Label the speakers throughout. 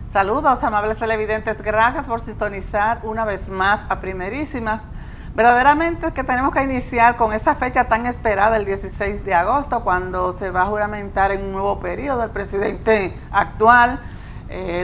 Speaker 1: Saludos, amables televidentes. Gracias por sintonizar una vez más a Primerísimas. Verdaderamente es que tenemos que iniciar con esa fecha tan esperada, el 16 de agosto, cuando se va a juramentar en un nuevo periodo el presidente actual,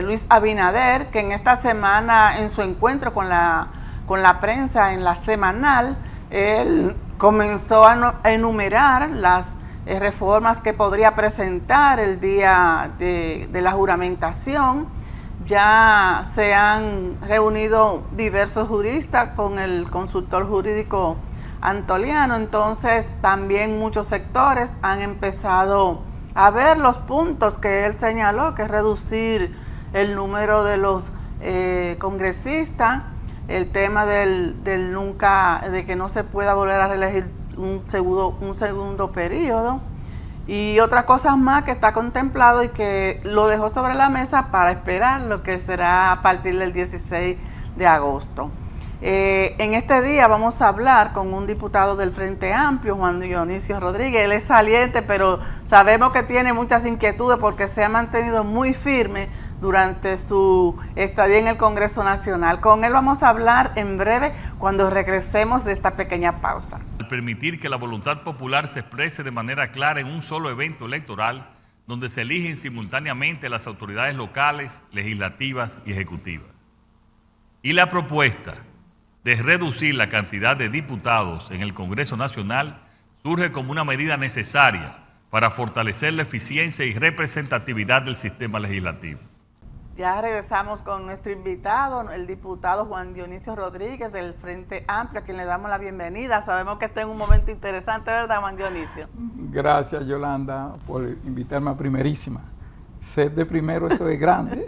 Speaker 1: Luis Abinader, que en esta semana, en su encuentro con la prensa en la semanal, él comenzó a enumerar las reformas que podría presentar el día de la juramentación. Ya se han reunido diversos juristas con el consultor jurídico Antoliano, entonces también muchos sectores han empezado a ver los puntos que él señaló, que es reducir el número de los congresistas, el tema de que no se pueda volver a reelegir un segundo periodo, y otras cosas más que está contemplado y que lo dejó sobre la mesa para esperar lo que será a partir del 16 de agosto. En este día vamos a hablar con un diputado del Frente Amplio, Juan Dionisio Rodríguez. Él es saliente, pero sabemos que tiene muchas inquietudes porque se ha mantenido muy firme durante su estadía en el Congreso Nacional. Con él vamos a hablar en breve cuando regresemos de esta pequeña pausa.
Speaker 2: Al permitir que la voluntad popular se exprese de manera clara en un solo evento electoral, donde se eligen simultáneamente las autoridades locales, legislativas y ejecutivas. Y la propuesta de reducir la cantidad de diputados en el Congreso Nacional surge como una medida necesaria para fortalecer la eficiencia y representatividad del sistema legislativo.
Speaker 1: Ya regresamos con nuestro invitado, el diputado Juan Dionisio Rodríguez del Frente Amplio, a quien le damos la bienvenida. Sabemos que está en un momento interesante, ¿verdad, Juan Dionisio?
Speaker 3: Gracias, Yolanda, por invitarme a Primerísima. Ser de primero, eso es grande.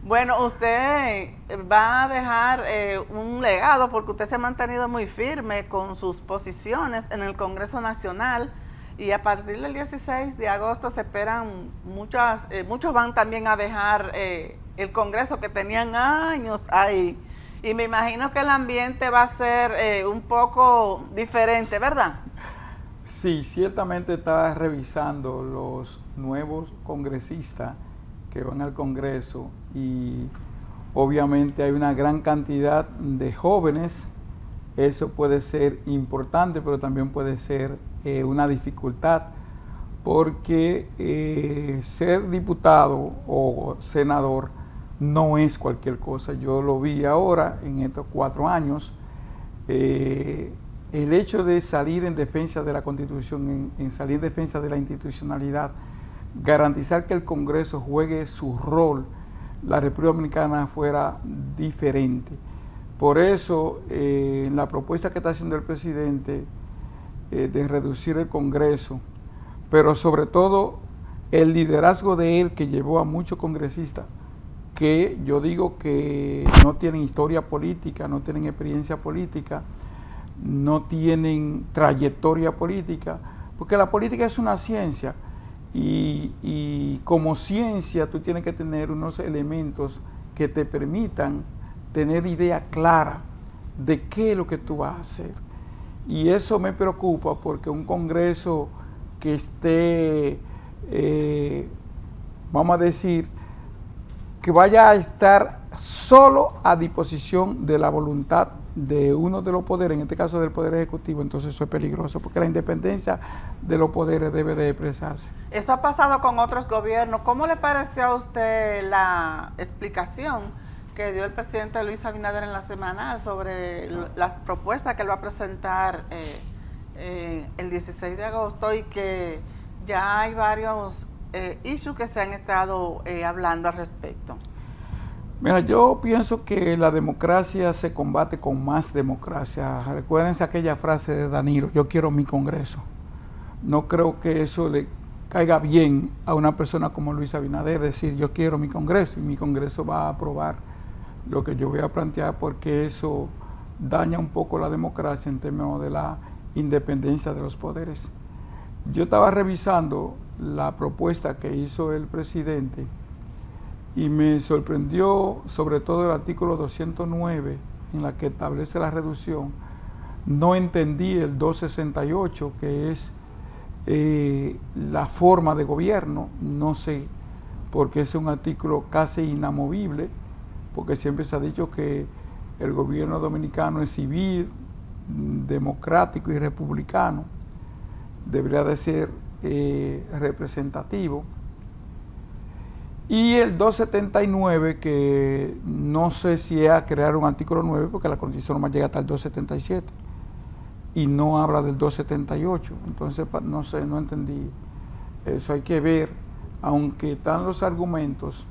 Speaker 1: Bueno, usted va a dejar un legado porque usted se ha mantenido muy firme con sus posiciones en el Congreso Nacional. Y a partir del 16 de agosto se esperan muchos van también a dejar el Congreso, que tenían años ahí. Y me imagino que el ambiente va a ser un poco diferente, ¿verdad?
Speaker 3: Sí, ciertamente estaba revisando los nuevos congresistas que van al Congreso y obviamente hay una gran cantidad de jóvenes. Eso puede ser importante, pero también puede ser una dificultad, porque ser diputado o senador no es cualquier cosa. Yo lo vi ahora en estos 4 años. El hecho de salir en defensa de la Constitución, en salir en defensa de la institucionalidad, garantizar que el Congreso juegue su rol, la República Dominicana fuera diferente. Por eso, la propuesta que está haciendo el presidente de reducir el Congreso, pero sobre todo el liderazgo de él, que llevó a muchos congresistas que yo digo que no tienen historia política, no tienen experiencia política, no tienen trayectoria política, porque la política es una ciencia y como ciencia tú tienes que tener unos elementos que te permitan tener idea clara de qué es lo que tú vas a hacer. Y eso me preocupa porque un Congreso que esté, vamos a decir, que vaya a estar solo a disposición de la voluntad de uno de los poderes, en este caso del Poder Ejecutivo, entonces eso es peligroso, porque la independencia de los poderes debe de expresarse.
Speaker 1: Eso ha pasado con otros gobiernos. ¿Cómo le pareció a usted la explicación que dio el presidente Luis Abinader en la semanal sobre las propuestas que él va a presentar el 16 de agosto y que ya hay varios issues que se han estado hablando al respecto?
Speaker 3: Mira, yo pienso que la democracia se combate con más democracia. Recuérdense aquella frase de Danilo: yo quiero mi Congreso. No creo que eso le caiga bien a una persona como Luis Abinader, decir yo quiero mi Congreso y mi Congreso va a aprobar lo que yo voy a plantear, porque eso daña un poco la democracia en términos de la independencia de los poderes. Yo estaba revisando la propuesta que hizo el presidente y me sorprendió sobre todo el artículo 209, en la que establece la reducción. No entendí el 268, que es la forma de gobierno. No sé porque es un artículo casi inamovible, porque siempre se ha dicho que el gobierno dominicano es civil, democrático y republicano, debería de ser representativo. Y el 279, que no sé si es a crear un artículo 9, porque la Constitución nomás llega hasta el 277, y no habla del 278, entonces no sé, no entendí. Eso hay que ver, aunque están los argumentos.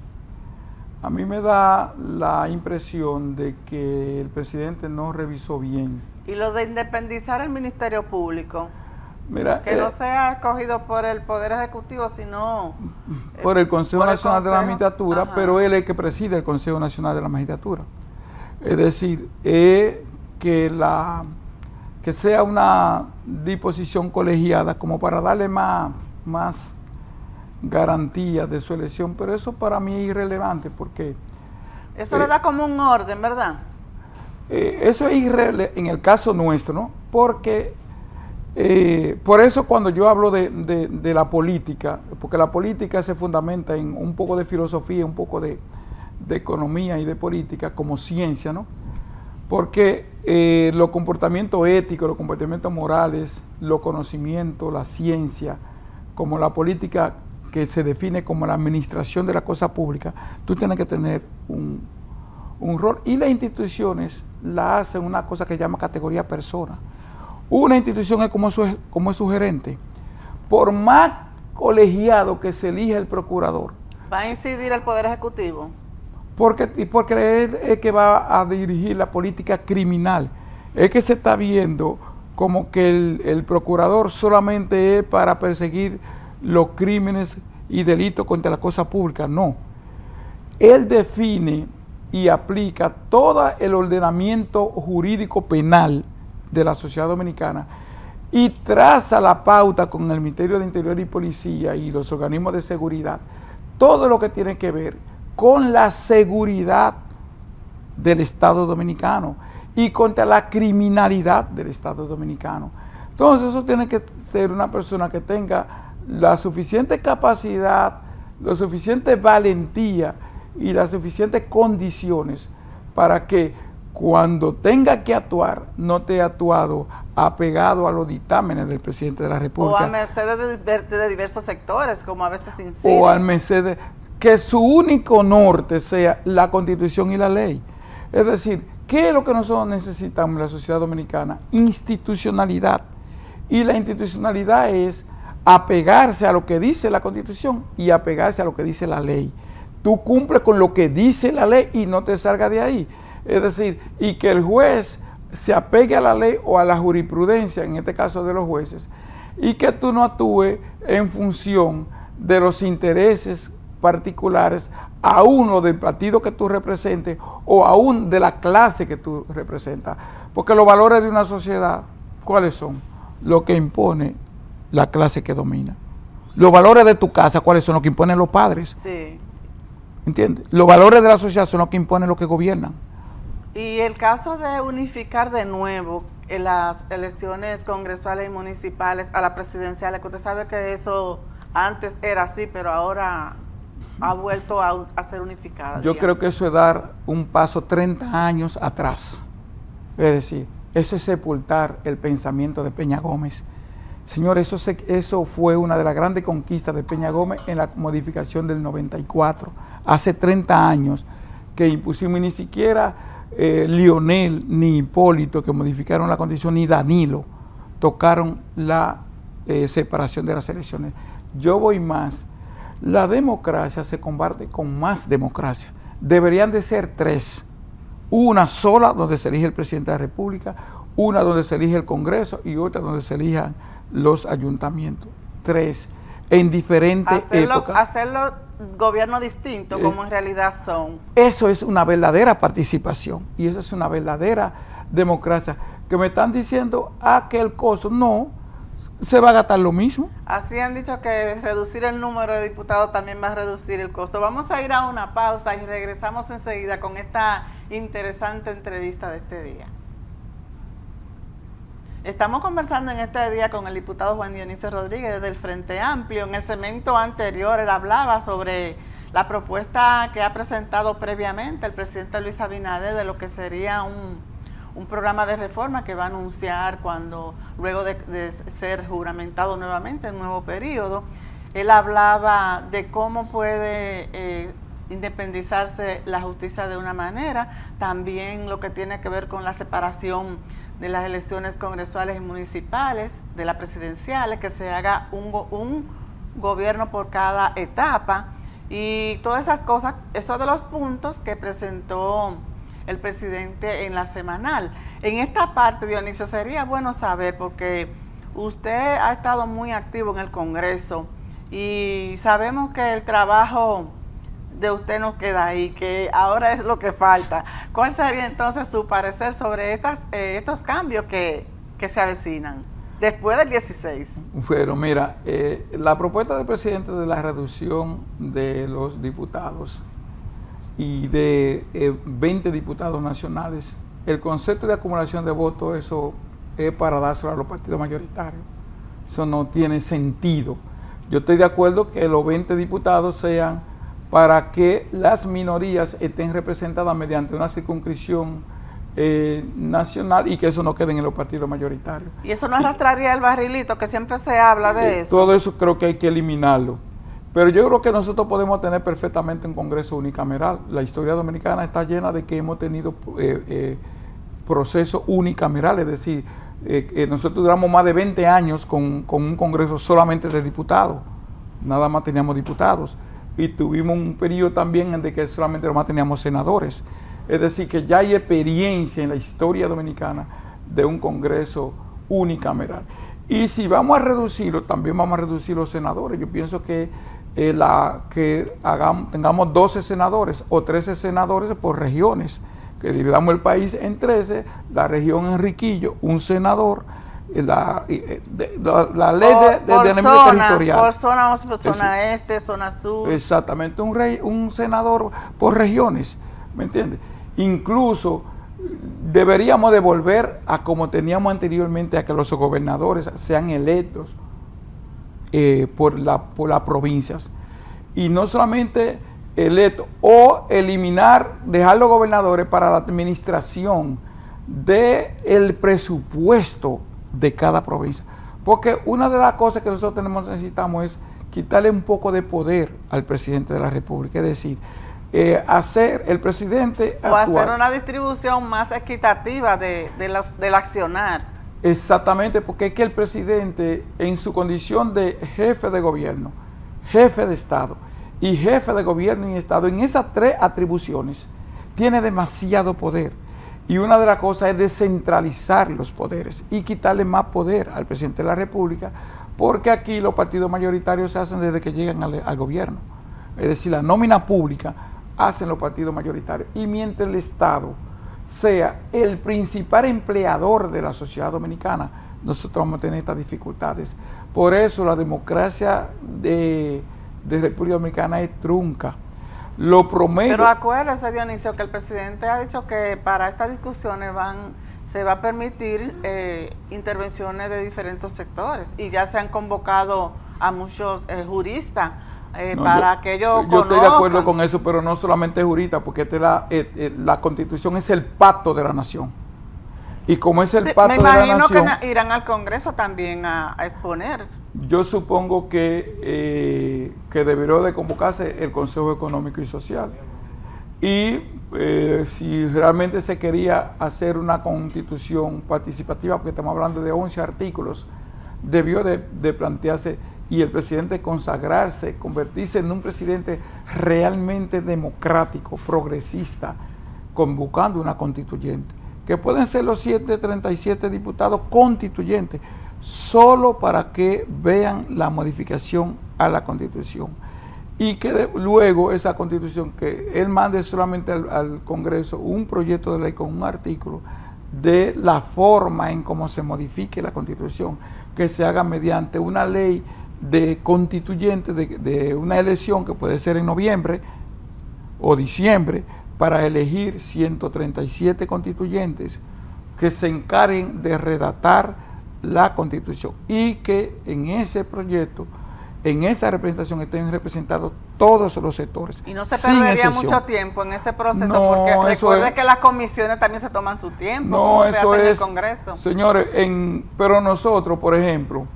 Speaker 3: A mí me da la impresión de que el presidente no revisó bien.
Speaker 1: Y lo de independizar el Ministerio Público,
Speaker 3: Mira,
Speaker 1: que no sea escogido por el Poder Ejecutivo, sino
Speaker 3: por el Consejo
Speaker 1: por el
Speaker 3: Nacional de la
Speaker 1: Consejo.
Speaker 3: Magistratura,
Speaker 1: Ajá.
Speaker 3: pero él es el que preside el Consejo Nacional de la Magistratura. Es decir, que sea una disposición colegiada como para darle más garantías de su elección, pero eso para mí es irrelevante porque
Speaker 1: eso le da como un orden, ¿verdad?
Speaker 3: eso es irrelevante en el caso nuestro, ¿no? Porque por eso cuando yo hablo de la política, porque la política se fundamenta en un poco de filosofía, un poco de economía y de política como ciencia, ¿no? Porque los comportamientos éticos, los comportamientos morales, los conocimientos, la ciencia, como la política que se define como la administración de la cosa pública, tú tienes que tener un rol. Y las instituciones la hacen una cosa que se llama categoría persona. Una institución es como es su gerente. Por más colegiado que se elija el procurador,
Speaker 1: ¿Va a incidir el Poder Ejecutivo?
Speaker 3: porque él es que va a dirigir la política criminal. Es que se está viendo como que el procurador solamente es para perseguir los crímenes y delitos contra la cosa pública. No. Él define y aplica todo el ordenamiento jurídico penal de la sociedad dominicana y traza la pauta con el Ministerio de Interior y Policía y los organismos de seguridad, todo lo que tiene que ver con la seguridad del Estado dominicano y contra la criminalidad del Estado dominicano. Entonces eso tiene que ser una persona que tenga la suficiente capacidad, la suficiente valentía y las suficientes condiciones para que cuando tenga que actuar no esté actuado apegado a los dictámenes del presidente de la República.
Speaker 1: O a merced de diversos sectores, como a veces incide.
Speaker 3: O al merced que su único norte sea la Constitución y la ley. Es decir, ¿qué es lo que nosotros necesitamos en la sociedad dominicana? Institucionalidad. Y la institucionalidad es apegarse a lo que dice la Constitución y apegarse a lo que dice la ley. Tú cumples con lo que dice la ley y no te salgas de ahí. Es decir, y que el juez se apegue a la ley o a la jurisprudencia, en este caso de los jueces, y que tú no actúes en función de los intereses particulares, aún o del partido que tú representes o aún de la clase que tú representas. Porque los valores de una sociedad, ¿cuáles son? Lo que impone la clase que domina. Los valores de tu casa, ¿cuáles son? Los que imponen los padres.
Speaker 1: Sí.
Speaker 3: ¿Entiendes? Los valores de la sociedad son los que imponen los que gobiernan.
Speaker 1: Y el caso de unificar de nuevo en las elecciones congresuales y municipales a la presidencial, que usted sabe que eso antes era así, pero ahora ha vuelto a ser unificada.
Speaker 3: Yo creo que eso es dar un paso 30 años atrás. Es decir, eso es sepultar el pensamiento de Peña Gómez. Señor, eso fue una de las grandes conquistas de Peña Gómez en la modificación del 94. Hace 30 años que impusimos, y ni siquiera Lionel ni Hipólito, que modificaron la Constitución, ni Danilo tocaron la separación de las elecciones. Yo voy más. La democracia se combate con más democracia. Deberían de ser 3. Una sola donde se elige el presidente de la República, una donde se elige el Congreso y otra donde se elijan los ayuntamientos. 3. En diferentes épocas.
Speaker 1: Hacerlo gobiernos distintos, como en realidad son.
Speaker 3: Eso es una verdadera participación y eso es una verdadera democracia. Que me están diciendo que el costo no se va a gastar lo mismo.
Speaker 1: Así han dicho que reducir el número de diputados también va a reducir el costo. Vamos a ir a una pausa y regresamos enseguida con esta interesante entrevista de este día. Estamos conversando en este día con el diputado Juan Dionisio Rodríguez del Frente Amplio. En el segmento anterior él hablaba sobre la propuesta que ha presentado previamente el presidente Luis Abinader de lo que sería un programa de reforma que va a anunciar luego de ser juramentado nuevamente en un nuevo periodo. Él hablaba de cómo puede independizarse la justicia de una manera, también lo que tiene que ver con la separación de las elecciones congresuales y municipales, de las presidenciales, que se haga un gobierno por cada etapa y todas esas cosas, esos de los puntos que presentó el presidente en la semanal. En esta parte, Dionisio, sería bueno saber, porque usted ha estado muy activo en el Congreso y sabemos que el trabajo de usted no queda ahí, que ahora es lo que falta. ¿Cuál sería entonces su parecer sobre estos cambios que se avecinan después del 16?
Speaker 3: Pero mira, la propuesta del presidente de la reducción de los diputados y de 20 diputados nacionales, el concepto de acumulación de votos, eso es para dárselo a los partidos mayoritarios. Eso no tiene sentido. Yo estoy de acuerdo que los 20 diputados sean para que las minorías estén representadas mediante una circunscripción nacional y que eso no quede en los partidos mayoritarios.
Speaker 1: ¿Y eso no arrastraría el barrilito, que siempre se habla de eso?
Speaker 3: Todo eso creo que hay que eliminarlo. Pero yo creo que nosotros podemos tener perfectamente un Congreso unicameral. La historia dominicana está llena de que hemos tenido procesos unicamerales, es decir, nosotros duramos más de 20 años con un Congreso solamente de diputados, nada más teníamos diputados, y tuvimos un periodo también en el que solamente nomás teníamos senadores. Es decir, que ya hay experiencia en la historia dominicana de un Congreso unicameral. Y si vamos a reducirlo, también vamos a reducir los senadores. Yo pienso que tengamos 12 senadores o 13 senadores por regiones, que dividamos el país en 13, la región Enriquillo, un senador, la ley de ordenamiento territorial.
Speaker 1: Por zona este, zona sur.
Speaker 3: Exactamente, un senador por regiones, ¿me entiendes? Incluso deberíamos de volver a como teníamos anteriormente, a que los gobernadores sean electos por las provincias. Y no solamente electos, o dejar los gobernadores para la administración del presupuesto de cada provincia. Porque una de las cosas que nosotros necesitamos es quitarle un poco de poder al presidente de la República, es decir, hacer el presidente
Speaker 1: o hacer una distribución más equitativa del accionar.
Speaker 3: Exactamente, porque es que el presidente, en su condición de jefe de gobierno, jefe de Estado y jefe de gobierno y Estado, en esas tres atribuciones tiene demasiado poder. Y una de las cosas es descentralizar los poderes y quitarle más poder al presidente de la República, porque aquí los partidos mayoritarios se hacen desde que llegan al gobierno. Es decir, la nómina pública hacen los partidos mayoritarios. Y mientras el Estado sea el principal empleador de la sociedad dominicana, nosotros vamos a tener estas dificultades. Por eso la democracia de República Dominicana es trunca.
Speaker 1: Pero acuérdese, Dionisio, que el presidente ha dicho que para estas discusiones se va a permitir intervenciones de diferentes sectores, y ya se han convocado a muchos juristas para que ellos conozcan.
Speaker 3: Yo estoy de acuerdo con eso, pero no solamente juristas, porque la Constitución es el pacto de la nación. Y como es el pacto de la nación...
Speaker 1: Me imagino que irán al Congreso también a exponer.
Speaker 3: Yo supongo que debería de convocarse el Consejo Económico y Social. Y si realmente se quería hacer una constitución participativa, porque estamos hablando de 11 artículos, debió de plantearse, y el presidente consagrarse, convertirse en un presidente realmente democrático, progresista, convocando una constituyente, que pueden ser los 37 diputados constituyentes, solo para que vean la modificación a la Constitución, y que luego esa Constitución, que él mande solamente al Congreso un proyecto de ley con un artículo de la forma en cómo se modifique la Constitución, que se haga mediante una ley de constituyente de una elección que puede ser en noviembre o diciembre, para elegir 137 constituyentes que se encarguen de redactar la Constitución, y que en ese proyecto en esa representación estén representados todos los sectores.
Speaker 1: Y no se
Speaker 3: sin
Speaker 1: perdería
Speaker 3: excepción.
Speaker 1: mucho tiempo en ese proceso,
Speaker 3: No,
Speaker 1: porque
Speaker 3: eso
Speaker 1: recuerde
Speaker 3: es-
Speaker 1: que las comisiones también se toman su tiempo,
Speaker 3: No,
Speaker 1: como se
Speaker 3: eso
Speaker 1: hace en el
Speaker 3: es,
Speaker 1: Congreso.
Speaker 3: señores, pero nosotros, por ejemplo,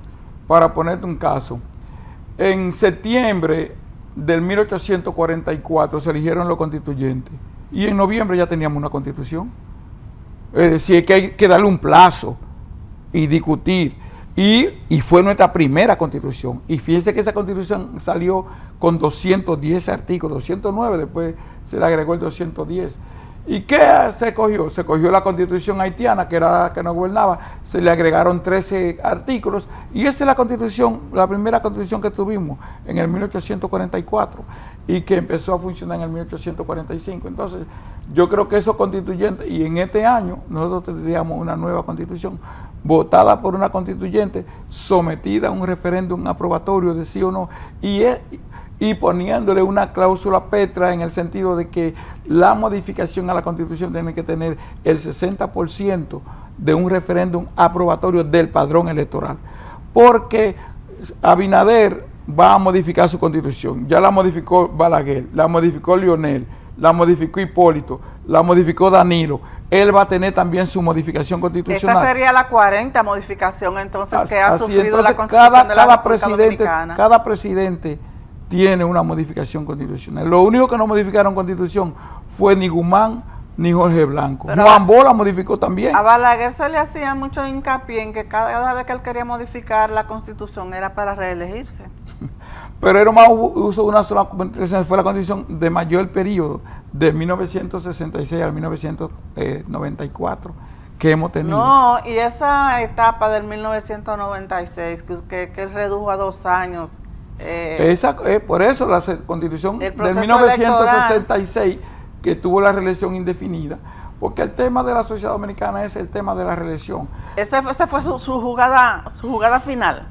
Speaker 3: para ponerte un caso, en septiembre del 1844 se eligieron los constituyentes y en noviembre ya teníamos una constitución. Es decir, que hay que darle un plazo y discutir. Y fue nuestra primera constitución. Y fíjense que esa constitución salió con 210 artículos, 209, después se le agregó el 210. ¿Y qué se cogió? Se cogió la constitución haitiana, que era la que nos gobernaba, se le agregaron 13 artículos, y esa es la constitución, la primera constitución que tuvimos en el 1844, y que empezó a funcionar en el 1845. Entonces, yo creo que esos constituyentes, y en este año nosotros tendríamos una nueva constitución, votada por una constituyente, sometida a un referéndum aprobatorio de sí o no, y poniéndole una cláusula petra en el sentido de que la modificación a la Constitución tiene que tener el 60% de un referéndum aprobatorio del padrón electoral. Porque Abinader va a modificar su Constitución. Ya la modificó Balaguer, la modificó Lionel, la modificó Hipólito, la modificó Danilo. Él va a tener también su modificación constitucional.
Speaker 1: Esta sería la 40ª modificación entonces que ha
Speaker 3: Así,
Speaker 1: sufrido
Speaker 3: entonces,
Speaker 1: la Constitución de la República
Speaker 3: presidente,
Speaker 1: Dominicana.
Speaker 3: cada presidente tiene una modificación constitucional. Lo único que no modificaron constitución fue ni Guzmán ni Jorge Blanco.
Speaker 1: Pero
Speaker 3: Juan Bola modificó también.
Speaker 1: A Balaguer se le hacía mucho hincapié en que cada vez que él quería modificar la Constitución era para reelegirse.
Speaker 3: Pero era más uso de una sola constitución, fue la constitución de mayor periodo, de 1966 al 1994, que hemos tenido.
Speaker 1: No, y esa etapa del 1996, que él redujo a 2 años.
Speaker 3: Por eso la constitución
Speaker 1: El
Speaker 3: del
Speaker 1: proceso
Speaker 3: 1966, que tuvo la reelección indefinida, porque el tema de la sociedad dominicana es el tema de la reelección.
Speaker 1: Esa fue su jugada final,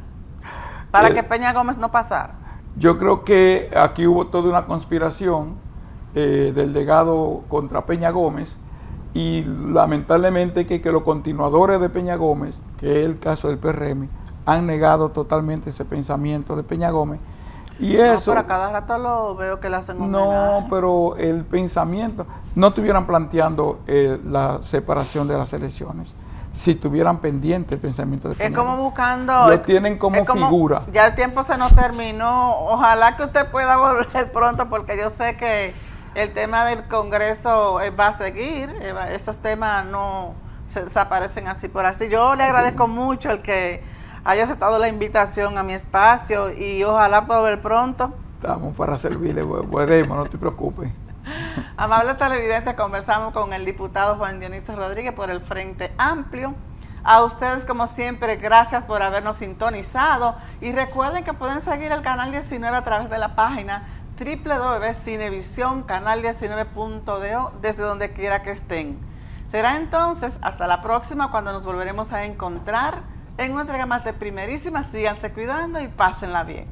Speaker 1: para que Peña Gómez no pasara.
Speaker 3: Yo creo que aquí hubo toda una conspiración del legado contra Peña Gómez, y lamentablemente que los continuadores de Peña Gómez, que es el caso del PRM, han negado totalmente ese pensamiento de Peña Gómez. Y eso,
Speaker 1: pero a cada rato lo veo que le hacen un
Speaker 3: no,
Speaker 1: homenaje.
Speaker 3: pero el pensamiento, no estuvieran planteando la separación de las elecciones, si tuvieran pendiente el pensamiento de Peña
Speaker 1: Es como
Speaker 3: Gómez.
Speaker 1: buscando...
Speaker 3: Lo tienen como figura.
Speaker 1: Ya el tiempo se nos terminó. Ojalá que usted pueda volver pronto, porque yo sé que el tema del Congreso va a seguir. Esos temas no se desaparecen así por así. Yo le agradezco mucho el que haya aceptado la invitación a mi espacio y ojalá pueda ver pronto.
Speaker 3: Estamos para servirle, veremos, no te preocupes.
Speaker 1: Amables televidentes, conversamos con el diputado Juan Dionisio Rodríguez por el Frente Amplio. A ustedes, como siempre, gracias por habernos sintonizado y recuerden que pueden seguir el Canal 19 a través de la página www.cinevisioncanal19.do desde donde quiera que estén. Será entonces hasta la próxima, cuando nos volveremos a encontrar en una entrega más de Primerísima. Síganse cuidando y pásenla bien.